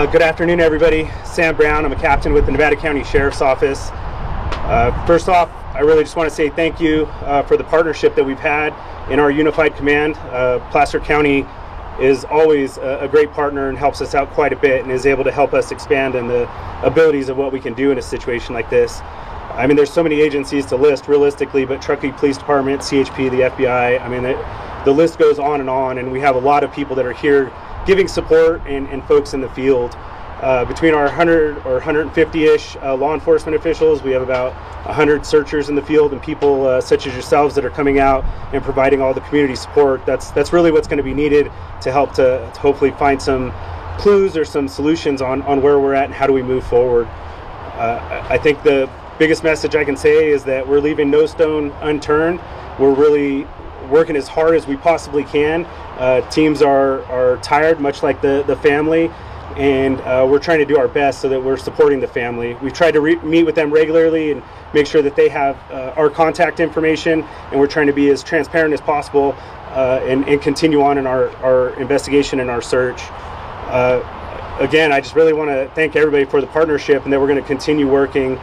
Good afternoon, everybody. Sam Brown. I'm a captain with the Nevada County Sheriff's Office. First off, I really just want to say thank you for the partnership that we've had in our unified command. Placer County is always a great partner and helps us out quite a bit and is able to help us expand in the abilities of what we can do in a situation like this. I mean, there's so many agencies to list realistically, but Truckee Police Department, CHP, the FBI, I mean, the list goes on, and we have a lot of people that are here giving support and folks in the field. Between our 100 or 150-ish law enforcement officials, we have about 100 searchers in the field and people such as yourselves that are coming out and providing all the community support. That's really what's going to be needed to help to hopefully find some clues or some solutions on where we're at and how do we move forward. I think the biggest message I can say is that we're leaving no stone unturned. We're really working as hard as we possibly can. Teams are tired, much like the family, and we're trying to do our best so that we're supporting the family. We've tried to meet with them regularly and make sure that they have our contact information, and we're trying to be as transparent as possible and continue on in our investigation and our search. Again, I just really want to thank everybody for the partnership, and that we're going to continue working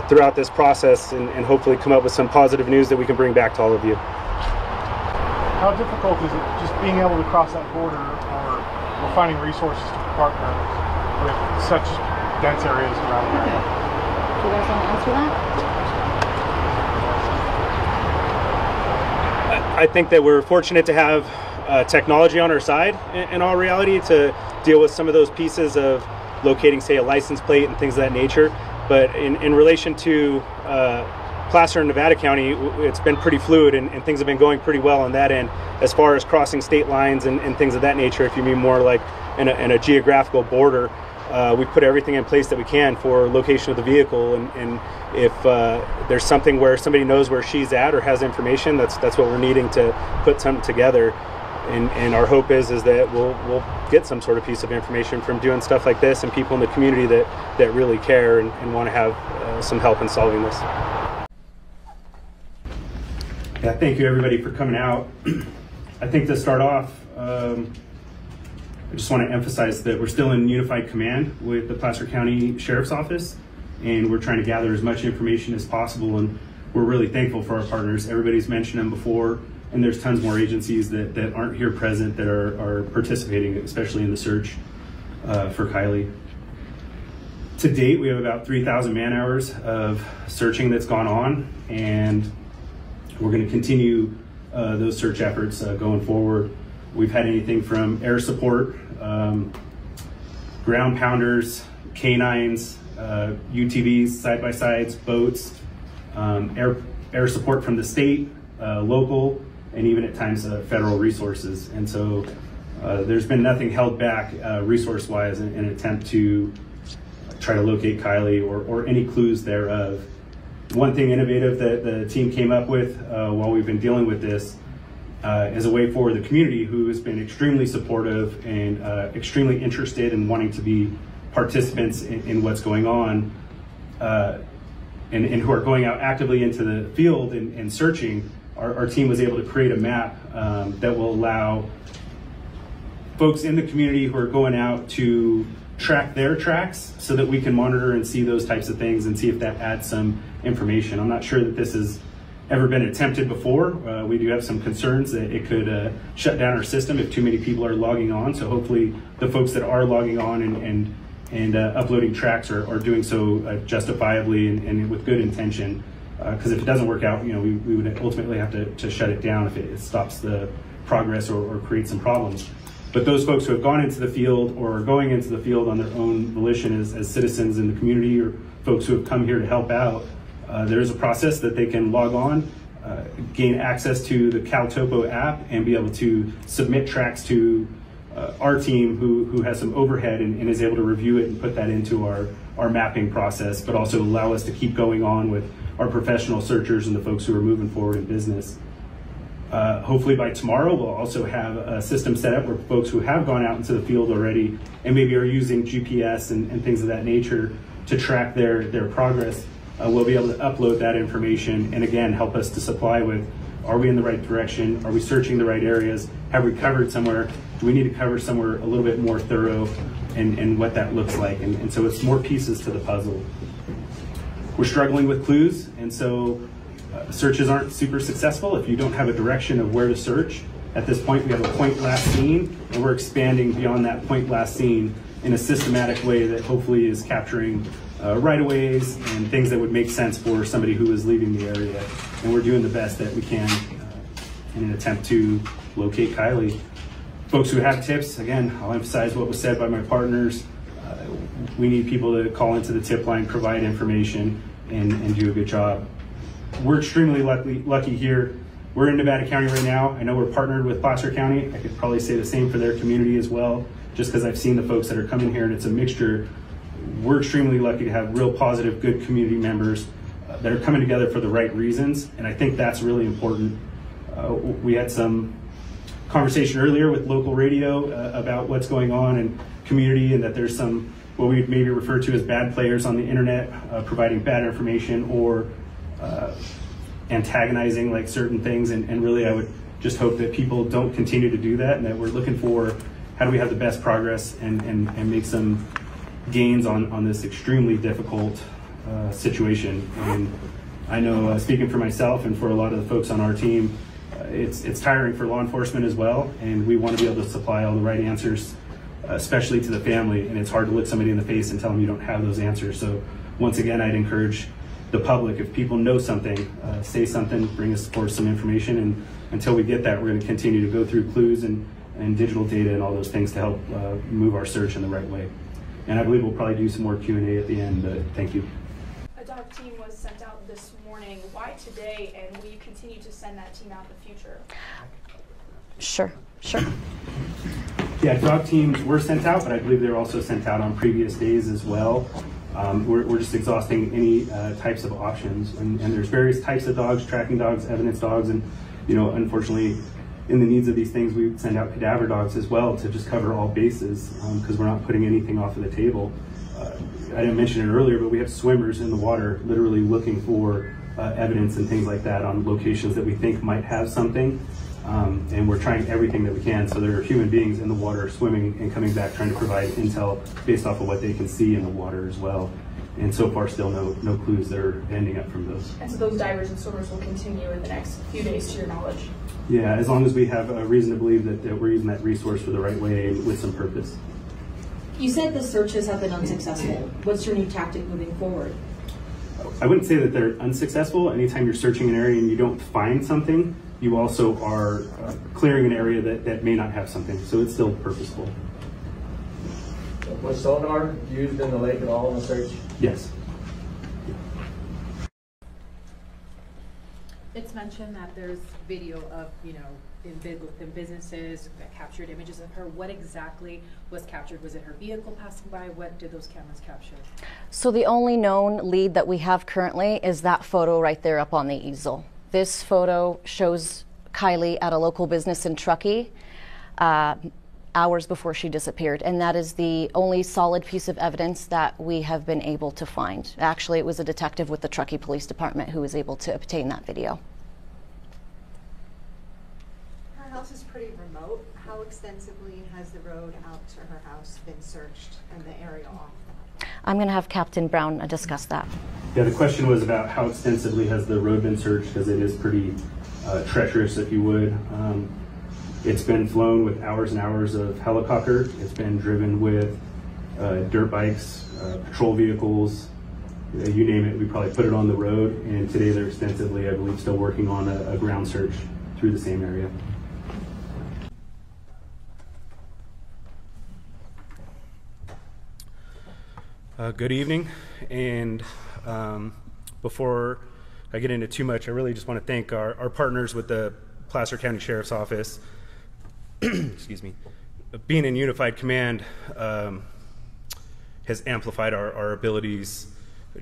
throughout this process and hopefully come up with some positive news that we can bring back to all of you. How difficult is it just being able to cross that border or finding resources to partner with such dense areas around there? Do you guys want to answer that? I think that we're fortunate to have technology on our side in all reality to deal with some of those pieces of locating, say, a license plate and things of that nature. But in relation to Placer and Nevada County, it's been pretty fluid and things have been going pretty well on that end as far as crossing state lines and things of that nature. If you mean more like in a geographical border, we put everything in place that we can for location of the vehicle, and if there's something where somebody knows where she's at or has information, that's what we're needing to put something together. And our hope is that we'll get some sort of piece of information from doing stuff like this and people in the community that really care and want to have some help in solving this. Yeah, thank you everybody for coming out. I think to start off, I just want to emphasize that we're still in unified command with the Placer County Sheriff's Office, and we're trying to gather as much information as possible, and we're really thankful for our partners. Everybody's mentioned them before, and there's tons more agencies that aren't here present that are participating, especially in the search for Kiely. To date, we have about 3,000 man hours of searching that's gone on, and we're going to continue those search efforts going forward. We've had anything from air support, ground pounders, canines, UTVs, side-by-sides, boats, air support from the state, local, and even at times federal resources. And so there's been nothing held back resource-wise in an attempt to try to locate Kiely or any clues thereof. One thing innovative that the team came up with while we've been dealing with this is a way for the community, who has been extremely supportive and extremely interested in wanting to be participants in what's going on, and who are going out actively into the field and searching. Our team was able to create a map that will allow folks in the community who are going out to track their tracks so that we can monitor and see those types of things and see if that adds some information. I'm not sure that this has ever been attempted before. We do have some concerns that it could shut down our system if too many people are logging on. So hopefully the folks that are logging on and uploading tracks are doing so justifiably and with good intention. Because if it doesn't work out, we would ultimately have to shut it down if it stops the progress or creates some problems. But those folks who have gone into the field or are going into the field on their own volition as citizens in the community, or folks who have come here to help out, there's a process that they can log on, gain access to the CalTopo app, and be able to submit tracks to our team who has some overhead and is able to review it and put that into our mapping process, but also allow us to keep going on with our professional searchers and the folks who are moving forward in business. Hopefully by tomorrow, we'll also have a system set up where folks who have gone out into the field already and maybe are using GPS and things of that nature to track their progress, will be able to upload that information and again help us to supply with Are we in the right direction? Are we searching the right areas? Have we covered somewhere? Do we need to cover somewhere a little bit more thorough, and what that looks like? And so it's more pieces to the puzzle. We're struggling with clues, and so searches aren't super successful if you don't have a direction of where to search. At this point, we have a point last seen, and we're expanding beyond that point last seen in a systematic way that hopefully is capturing right-of-ways and things that would make sense for somebody who is leaving the area. And we're doing the best that we can in an attempt to locate Kiely. Folks who have tips, again, I'll emphasize what was said by my partners. We need people to call into the tip line, provide information, and do a good job. We're extremely lucky here. We're in Nevada County right now. I know we're partnered with Placer County. I could probably say the same for their community as well, just because I've seen the folks that are coming here, and it's a mixture. We're extremely lucky to have real positive, good community members that are coming together for the right reasons, and I think that's really important. We had some conversation earlier with local radio about what's going on in community, and that there's some what we maybe refer to as bad players on the internet providing bad information or antagonizing like certain things, and really I would just hope that people don't continue to do that, and that we're looking for how do we have the best progress and make some gains on this extremely difficult situation. And I know speaking for myself and for a lot of the folks on our team, it's tiring for law enforcement as well, and we want to be able to supply all the right answers, especially to the family, and it's hard to look somebody in the face and tell them you don't have those answers. So once again, I'd encourage the public, if people know something, say something, bring us forth some information, and until we get that, we're going to continue to go through clues and digital data and all those things to help move our search in the right way. And I believe we'll probably do some more Q&A at the end, but thank you. A dog team was sent out this morning. Why today, and will you continue to send that team out in the future? Sure. Yeah, dog teams were sent out, but I believe they were also sent out on previous days as well. We're just exhausting any types of options, and there's various types of dogs, tracking dogs, evidence dogs, and unfortunately, in the needs of these things, we send out cadaver dogs as well to just cover all bases, because we're not putting anything off of the table. I didn't mention it earlier, but we have swimmers in the water literally looking for evidence and things like that on locations that we think might have something, and we're trying everything that we can. So there are human beings in the water swimming and coming back trying to provide intel based off of what they can see in the water as well. And so far, still no clues that are ending up from those. And so those divers and swimmers will continue in the next few days, to your knowledge? Yeah, as long as we have a reason to believe that we're using that resource for the right way and with some purpose. You said the searches have been unsuccessful. What's your new tactic moving forward? I wouldn't say that they're unsuccessful. Anytime you're searching an area and you don't find something, you also are clearing an area that may not have something. So it's still purposeful. Was sonar used in the lake at all in the search? Yes. It's mentioned that there's video of, within businesses that captured images of her. What exactly was captured? Was it her vehicle passing by? What did those cameras capture? So the only known lead that we have currently is that photo right there up on the easel. This photo shows Kiely at a local business in Truckee hours before she disappeared, and that is the only solid piece of evidence that we have been able to find. Actually, it was a detective with the Truckee Police Department who was able to obtain that video. Her house is pretty remote. How extensively has the road out to her house been searched and the area off that? I'm going to have Captain Brown discuss that. Yeah, the question was about how extensively has the road been searched, because it is pretty treacherous, if you would. It's been flown with hours and hours of helicopter. It's been driven with dirt bikes, patrol vehicles, you name it. We probably put it on the road, and today they're extensively, I believe, still working on a ground search through the same area. Good evening, and before I get into too much, I really just want to thank our partners with the Placer County Sheriff's Office. Excuse me. Being in unified command has amplified our abilities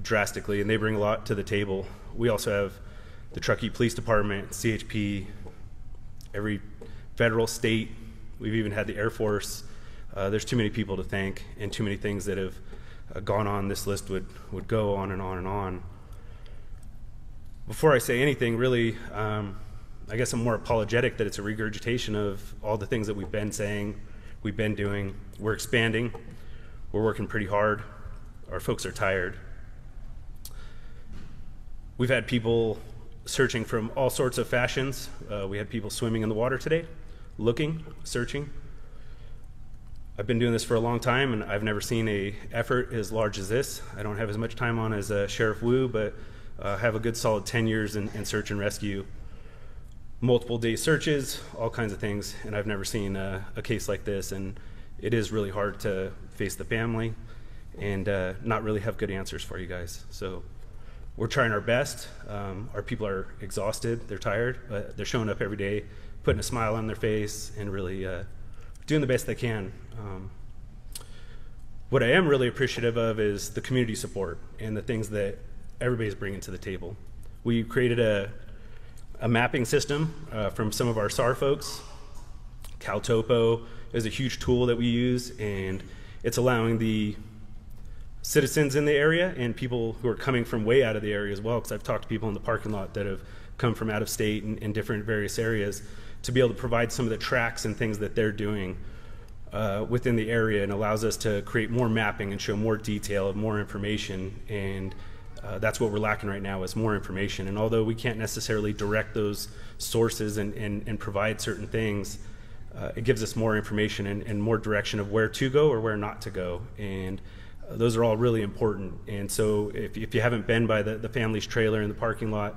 drastically, and they bring a lot to the table. We also have the Truckee Police Department, CHP, every federal, state. We've even had the Air Force. There's too many people to thank, and too many things that have gone on. This list would go on and on and on. Before I say anything, really, I guess I'm more apologetic that it's a regurgitation of all the things that we've been saying, we've been doing. We're expanding. We're working pretty hard. Our folks are tired. We've had people searching from all sorts of fashions. We had people swimming in the water today, looking, searching. I've been doing this for a long time, and I've never seen an effort as large as this. I don't have as much time on as Sheriff Wu, but have a good solid 10 years in search and rescue. Multiple day searches, all kinds of things, and I've never seen a case like this, and it is really hard to face the family and not really have good answers for you guys. So we're trying our best. Our people are exhausted, they're tired, but they're showing up every day, putting a smile on their face, and really doing the best they can. What I am really appreciative of is the community support and the things that everybody's bringing to the table. We created a mapping system from some of our SAR folks. CalTopo is a huge tool that we use, and it's allowing the citizens in the area and people who are coming from way out of the area as well, because I've talked to people in the parking lot that have come from out of state and in different various areas, to be able to provide some of the tracks and things that they're doing within the area, and allows us to create more mapping and show more detail and more information. And that's what we're lacking right now, is more information. And although we can't necessarily direct those sources and provide certain things, it gives us more information and more direction of where to go or where not to go. And those are all really important. And so if you haven't been by the family's trailer in the parking lot,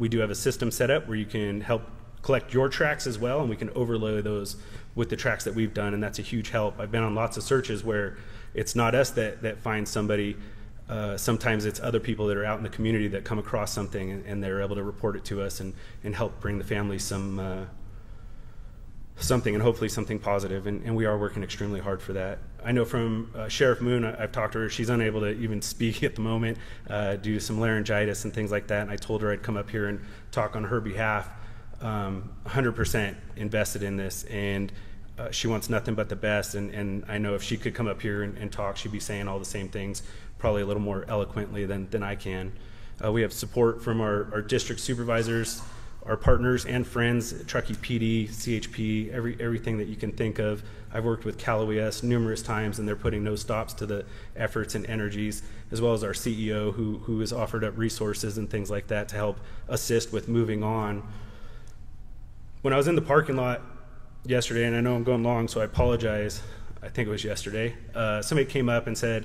we do have a system set up where you can help collect your tracks as well, and we can overlay those with the tracks that we've done, and that's a huge help. I've been on lots of searches where it's not us that finds somebody. Sometimes it's other people that are out in the community that come across something, and they're able to report it to us and help bring the family something, and hopefully something positive. And we are working extremely hard for that. I know from Sheriff Moon, I've talked to her, she's unable to even speak at the moment due to some laryngitis and things like that, and I told her I'd come up here and talk on her behalf. 100% invested in this, and she wants nothing but the best, and I know if she could come up here and talk, she'd be saying all the same things, probably a little more eloquently than I can. We have support from our district supervisors, our partners and friends, Truckee PD, CHP, everything that you can think of. I've worked with Cal OES numerous times, and they're putting no stops to the efforts and energies, as well as our CEO who has offered up resources and things like that to help assist with moving on. When I was in the parking lot yesterday, and I know I'm going long, so I apologize, I think it was yesterday, somebody came up and said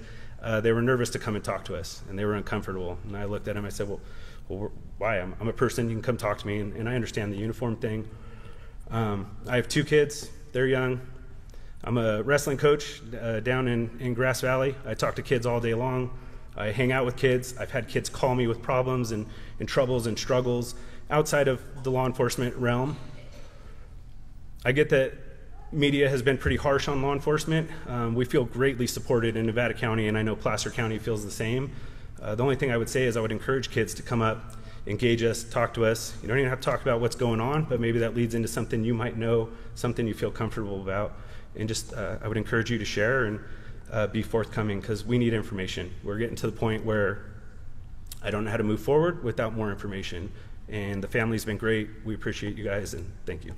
they were nervous to come and talk to us, and they were uncomfortable. And I looked at them, I said, well why? I'm a person, you can come talk to me, and I understand the uniform thing. I have 2 kids, they're young. I'm a wrestling coach down in Grass Valley. I talk to kids all day long. I hang out with kids. I've had kids call me with problems and troubles and struggles outside of the law enforcement realm. I get that media has been pretty harsh on law enforcement. We feel greatly supported in Nevada County, and I know Placer County feels the same. The only thing I would say is I would encourage kids to come up, engage us, talk to us. You don't even have to talk about what's going on, but maybe that leads into something you might know, something you feel comfortable about. And just, I would encourage you to share and be forthcoming, because we need information. We're getting to the point where I don't know how to move forward without more information. And the family's been great. We appreciate you guys, and thank you.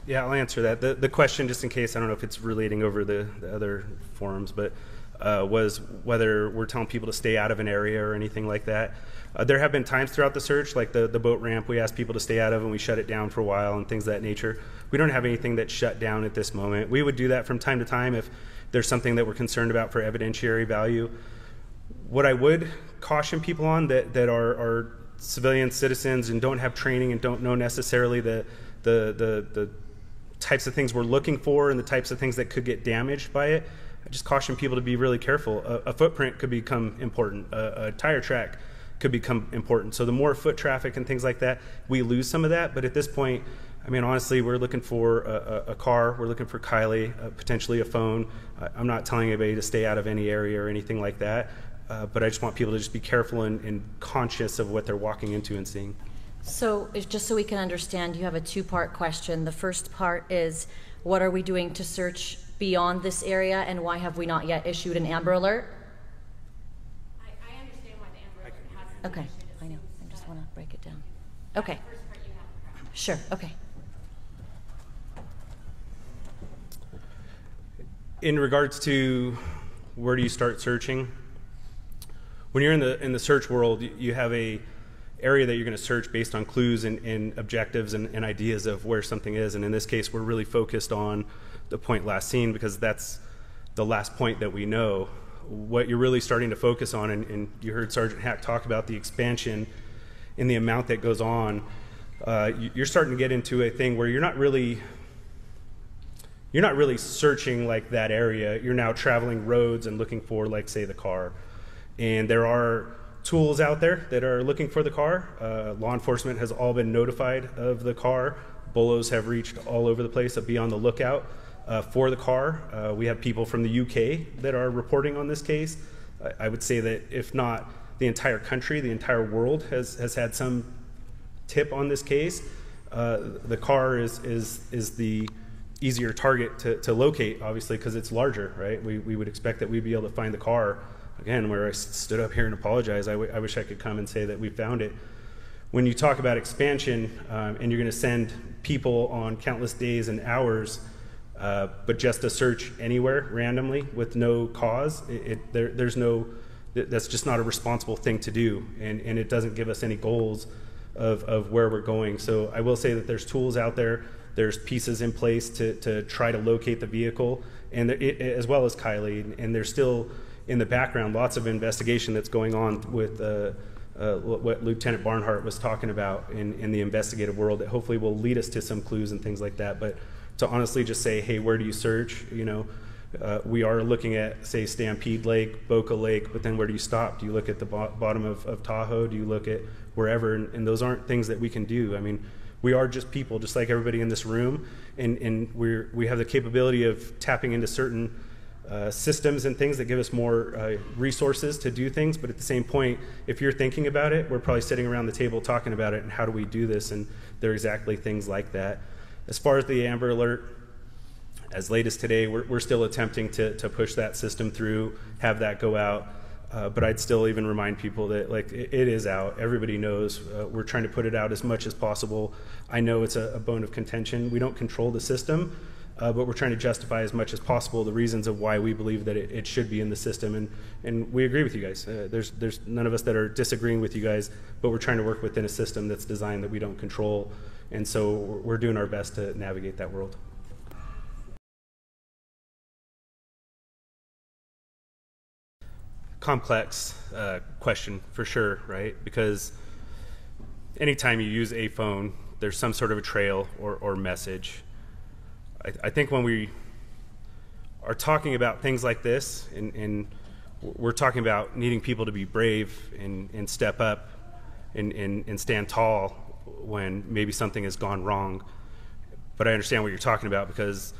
Yeah, I'll answer that. The question, just in case, I don't know if it's relating over the other forums, but was whether we're telling people to stay out of an area or anything like that. There have been times throughout the search, like the boat ramp, we asked people to stay out of and we shut it down for a while and things of that nature. We don't have anything that's shut down at this moment. We would do that from time to time if there's something that we're concerned about for evidentiary value. What I would caution people on that are civilian citizens and don't have training and don't know necessarily the types of things we're looking for and the types of things that could get damaged by it, I just caution people to be really careful. A footprint could become important. A tire track could become important. So the more foot traffic and things like that, we lose some of that. But at this point, I mean, honestly, we're looking for a car. We're looking for Kiely, potentially a phone. I'm not telling anybody to stay out of any area or anything like that. But I just want people to just be careful and conscious of what they're walking into and seeing. So just so we can understand, you have a 2-part question. The first part is, what are we doing to search beyond this area, and why have we not yet issued an Amber Alert? I understand why the Amber Alert hasn't. Okay, I know. I just want to break it down. Okay. Sure, okay. In regards to where do you start searching, when you're in the search world, you have a area that you're going to search based on clues and objectives and ideas of where something is. And in this case, we're really focused on the point last seen because that's the last point that we know. What you're really starting to focus on, and you heard Sergeant Hack talk about the expansion in the amount that goes on, you're starting to get into a thing where you're not really searching like that area. You're now traveling roads and looking for, like, say, the car. And there are tools out there that are looking for the car. Law enforcement has all been notified of the car. BOLOs have reached all over the place to be on the lookout for the car. We have people from the UK that are reporting on this case. I would say that if not the entire country, the entire world has had some tip on this case. The car is the easier target to locate, obviously, because it's larger, right? We would expect that we'd be able to find the car. Again, where I stood up here and apologized, I wish I could come and say that we found it. When you talk about expansion and you're going to send people on countless days and hours, but just to search anywhere randomly with no cause, that's just not a responsible thing to do, and it doesn't give us any goals of where we're going. So I will say that there's tools out there. There's pieces in place to try to locate the vehicle, and as well as Kiely, and there's still in the background lots of investigation that's going on with what Lieutenant Barnhart was talking about in the investigative world that hopefully will lead us to some clues and things like that. But to honestly just say, hey, where do you search? You know, we are looking at, say, Stampede Lake, Boca Lake, but then where do you stop? Do you look at the bottom of Tahoe? Do you look at wherever? And those aren't things that we can do. I mean, we are just people, just like everybody in this room, and we have the capability of tapping into certain systems and things that give us more resources to do things. But at the same point, if you're thinking about it, we're probably sitting around the table talking about it and how do we do this, and they're exactly things like that. As far as the Amber Alert, as late as today, we're still attempting to push that system through, have that go out. But I'd still even remind people that, like, it is out. Everybody knows. We're trying to put it out as much as possible. I know it's a bone of contention. We don't control the system, but we're trying to justify as much as possible the reasons of why we believe that it should be in the system. And we agree with you guys. There's none of us that are disagreeing with you guys, but we're trying to work within a system that's designed that we don't control. And so we're doing our best to navigate that world. Complex question for sure, right? Because anytime you use a phone, there's some sort of a trail or message. I think when we are talking about things like this, and we're talking about needing people to be brave and step up and stand tall when maybe something has gone wrong. But I understand what you're talking about, because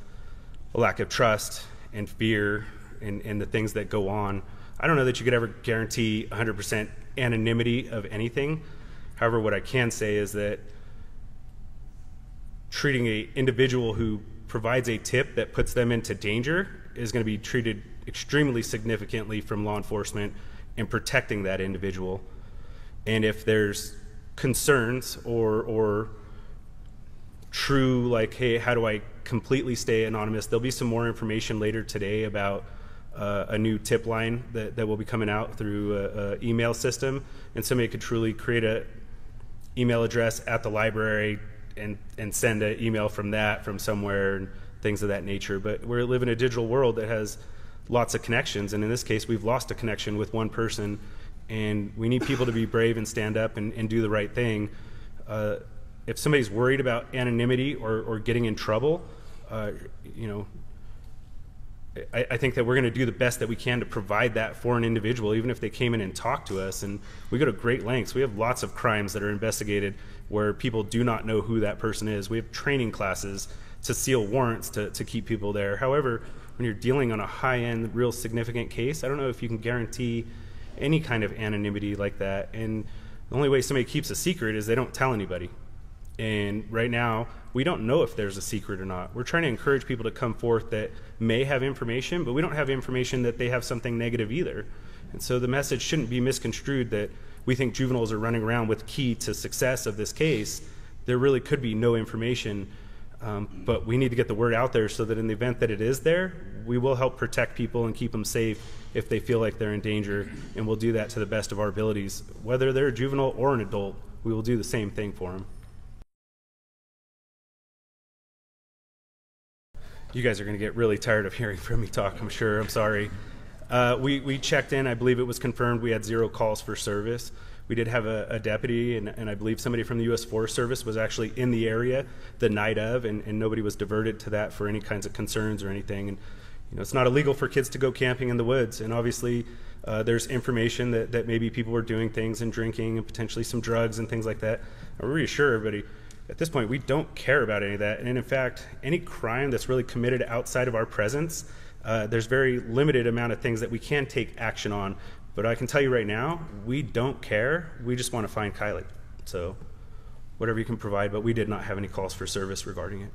a lack of trust and fear and the things that go on. I don't know that you could ever guarantee 100% anonymity of anything. However, what I can say is that treating an individual who provides a tip that puts them into danger is going to be treated extremely significantly from law enforcement in protecting that individual. And if there's concerns or true, like, hey, how do I completely stay anonymous, there'll be some more information later today about a new tip line that will be coming out through an email system, and somebody could truly create an email address at the library and send an email from somewhere and things of that nature. But we live in a digital world that has lots of connections, and in this case we've lost a connection with one person, and we need people to be brave and stand up and do the right thing. If somebody's worried about anonymity or getting in trouble, you know, I think that we're going to do the best that we can to provide that for an individual, even if they came in and talked to us. And we go to great lengths. We have lots of crimes that are investigated where people do not know who that person is. We have training classes to seal warrants to keep people there. However, when you're dealing on a high-end, real significant case, I don't know if you can guarantee any kind of anonymity like that. And the only way somebody keeps a secret is they don't tell anybody. And right now, we don't know if there's a secret or not. We're trying to encourage people to come forth that may have information, but we don't have information that they have something negative either. And so the message shouldn't be misconstrued that we think juveniles are running around with key to success of this case. there really could be no information, but we need to get the word out there so that in the event that it is there, we will help protect people and keep them safe if they feel like they're in danger, and we'll do that to the best of our abilities. Whether they're a juvenile or an adult, we will do the same thing for them. You guys are going to get really tired of hearing from me talk, I'm sure. I'm sorry. We checked in. I believe it was confirmed we had 0 calls for service. We did have a deputy, and I believe somebody from the U.S. Forest Service was actually in the area the night of, and nobody was diverted to that for any kinds of concerns or anything. And it's not illegal for kids to go camping in the woods, and obviously there's information that maybe people were doing things and drinking and potentially some drugs and things like that. I reassure everybody, at this point, we don't care about any of that. And in fact, any crime that's really committed outside of our presence, there's very limited amount of things that we can take action on. But I can tell you right now, we don't care. We just want to find Kiely. So whatever you can provide, but we did not have any calls for service regarding it.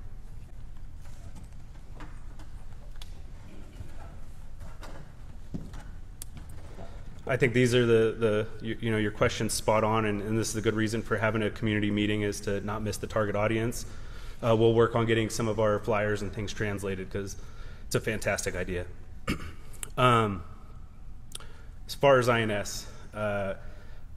I think these are your questions spot on, and this is a good reason for having a community meeting, is to not miss the target audience. We'll work on getting some of our flyers and things translated because it's a fantastic idea. As far as INS,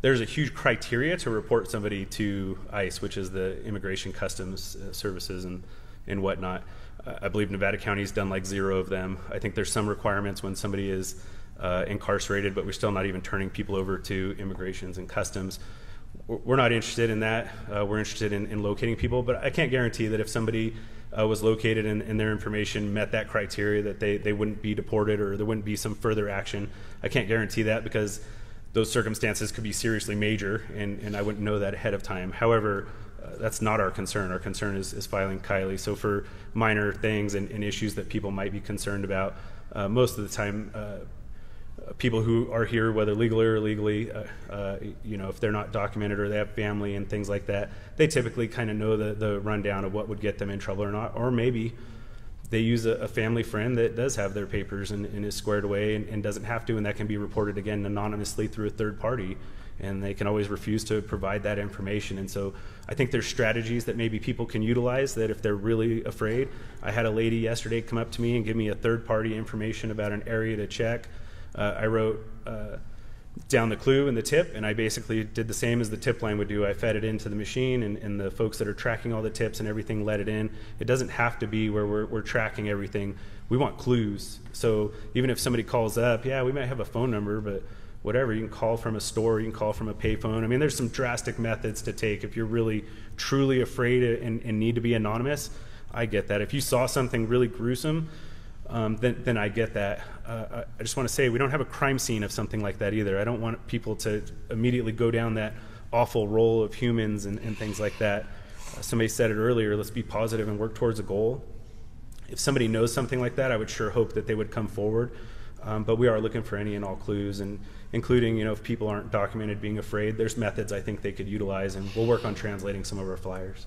there's a huge criteria to report somebody to ICE, which is the Immigration Customs Services and whatnot. I believe Nevada County's done like 0 of them. I think there's some requirements when somebody is incarcerated, but we're still not even turning people over to immigrations and customs. We're not interested in that. We're interested in locating people, but I can't guarantee that if somebody was located and their information met that criteria that they wouldn't be deported or there wouldn't be some further action. I can't guarantee that because those circumstances could be seriously major, and I wouldn't know that ahead of time. However, that's not our concern. Our concern is filing Kiely. So for minor things and issues that people might be concerned about, most of the time, people who are here, whether legally or illegally, if they're not documented or they have family and things like that, they typically kind of know the rundown of what would get them in trouble or not. Or maybe they use a family friend that does have their papers and is squared away and doesn't have to, and that can be reported again anonymously through a third party, and they can always refuse to provide that information. And so I think there's strategies that maybe people can utilize that if they're really afraid. I had a lady yesterday come up to me and give me a third party information about an area to check. I wrote down the clue and the tip, and I basically did the same as the tip line would do. I fed it into the machine, and the folks that are tracking all the tips and everything let it in. It doesn't have to be where we're tracking everything. We want clues. So even if somebody calls up, yeah, we might have a phone number, but whatever, you can call from a store, you can call from a payphone. I mean, there's some drastic methods to take if you're really, truly afraid and need to be anonymous. I get that. If you saw something really gruesome, then I get that. I just want to say we don't have a crime scene of something like that either. I don't want people to immediately go down that awful role of humans and things like that. Somebody said it earlier, let's be positive and work towards a goal. If somebody knows something like that, I would sure hope that they would come forward. But we are looking for any and all clues, and including, if people aren't documented being afraid, there's methods I think they could utilize, and we'll work on translating some of our flyers.